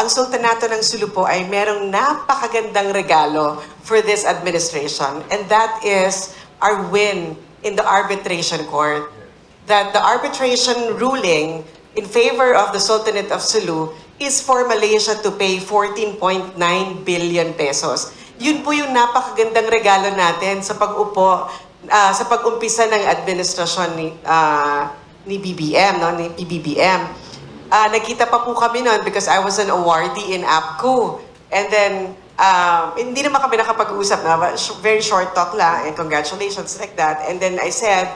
ang Sultanato ng Sulu po ay merong napakagandang regalo for this administration, and that is our win in the arbitration court. That the arbitration ruling in favor of the Sultanate of Sulu is for Malaysia to pay 14.9 billion pesos. Yun po yung napakagandang regalo natin sa pag-upo, sa pag-umpisa ng administrasyon ni BBM, no, ni PBBM. Nakita pa po kami noon because I was an awardee in APCO. And then, hindi naman kami nakapag-uusap na, very short talk lang, and congratulations like that. And then I said,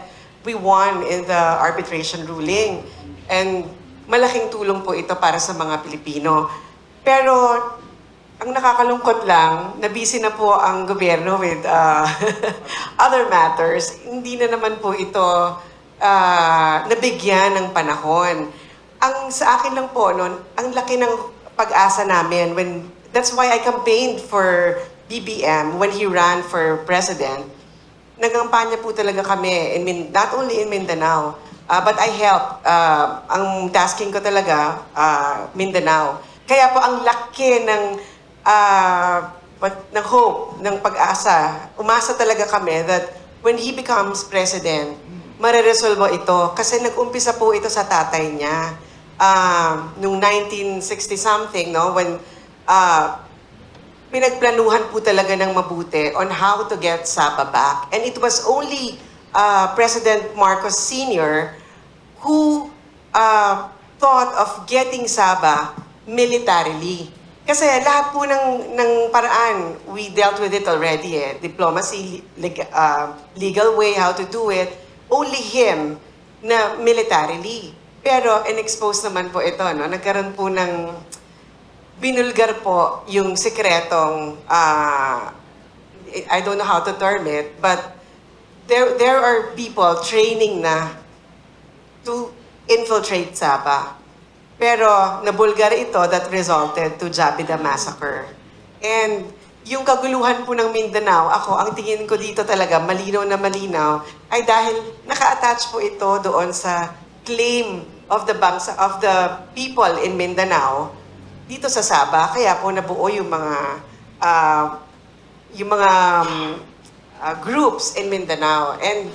we won in the arbitration ruling. And malaking tulong po ito para sa mga Pilipino. Pero, ang nakakalungkot lang, na busy na po ang gobyerno with other matters. Hindi na naman po ito nabigyan ng panahon. Ang sa akin lang po noon, ang laki ng pag-asa namin that's why I campaigned for BBM when he ran for president. Nagampanya po talaga kami not only in Mindanao, but I helped. Ang tasking ko talaga Mindanao. Kaya po ang laki ng hope, ng pag-asa. Umasa talaga kami that when he becomes president, mareresolvo ito kasi nag-umpisa po ito sa tatay niya. Nung 1960-something, no, when pinagplanuhan po talaga ng mabuti on how to get Saba back. And it was only President Marcos Sr. who thought of getting Saba militarily. Kasi lahat po ng paraan, we dealt with it already. Diplomacy, legal way, how to do it, only him na militarily. Pero in-expose naman po ito, no? Nagkaroon po ng binulgar po yung sekretong, I don't know how to term it, but there are people training na to infiltrate Saba. Pero nabulgar ito that resulted to Jabida Massacre. And yung kaguluhan po ng Mindanao, ang tingin ko dito talaga, malinaw na malinaw, ay dahil naka-attach po ito doon sa claim of the people in Mindanao dito sa Saba. Kaya po nabuo yung mga groups in Mindanao. And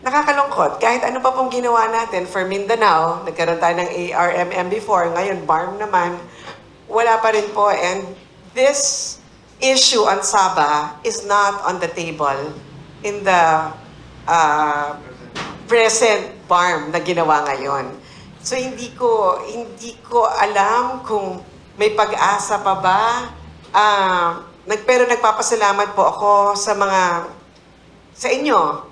nakakalungkot, kahit ano pa pong ginawa natin for Mindanao, nagkaroon tayo ng ARMM before, ngayon BARM naman, wala pa rin po. And this issue on Saba is not on the table in the present BARM na ginawa ngayon. So hindi ko alam kung may pag-asa pa ba. Pero nagpapasalamat po ako sa inyo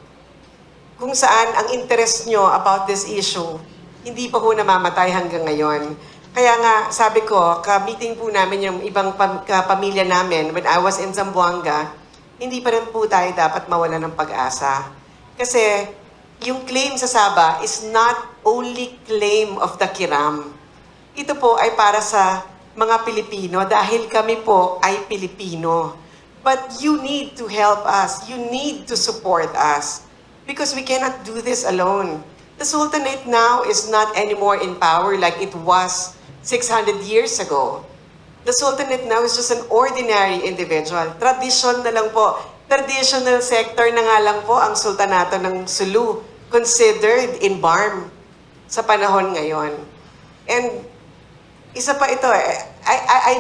kung saan ang interest nyo about this issue hindi pa po namamatay hanggang ngayon. Kaya nga, sabi ko, ka-meeting po namin yung ibang pamilya namin when I was in Zamboanga, hindi pa rin po tayo dapat mawala ng pag-asa. Kasi yung claim sa Saba is not only claim of the Kiram. Ito po ay para sa mga Pilipino dahil kami po ay Pilipino. But you need to help us. You need to support us. Because we cannot do this alone. The Sultanate now is not anymore in power like it was 600 years ago. The Sultanate now is just an ordinary individual. Tradition na lang po. Traditional sector na nga lang po ang Sultanato ng Sulu considered in BARM sa panahon ngayon. And isa pa ito, I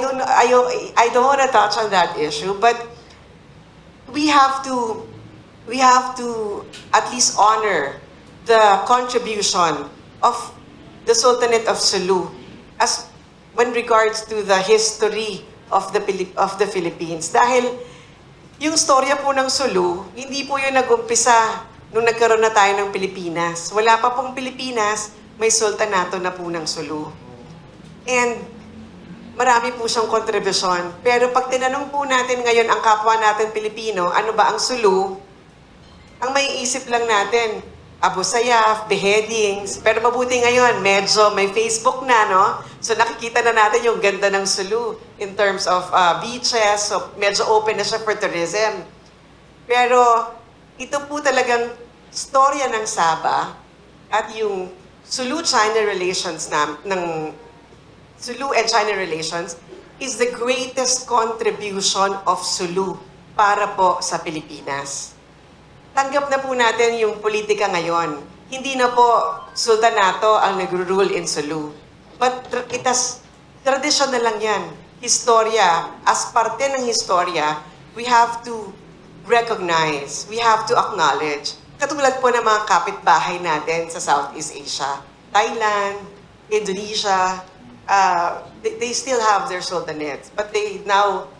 don't want to touch on that issue, but we have to at least honor the contribution of the Sultanate of Sulu as when regards to the history of the Philippines. Dahil yung storya po ng Sulu, hindi po yun nag-umpisa nung nagkaroon na tayo ng Pilipinas. Wala pa pong Pilipinas, may sultanato na po ng Sulu. And marami po siyang kontribusyon. Pero pag tinanong po natin ngayon ang kapwa natin Pilipino, ano ba ang Sulu? Ang may isip lang natin, Abu Sayyaf, beheadings. Pero mabuti ngayon, medyo may Facebook na, no? So nakikita na natin yung ganda ng Sulu in terms of beaches. So medyo open na siya for tourism. Pero ito po talagang storya ng Saba at yung Sulu-China relations ng Sulu and China relations is the greatest contribution of Sulu para po sa Pilipinas. Tanggap na po natin yung politika ngayon. Hindi na po sultanato ang nag-rule in Sulu. But tradition na lang yan. Historia, as parte ng historia, we have to recognize, we have to acknowledge. Katulad po ng mga kapitbahay natin sa Southeast Asia, Thailand, Indonesia, they still have their sultanates, but they now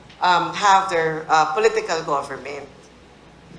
have their political government.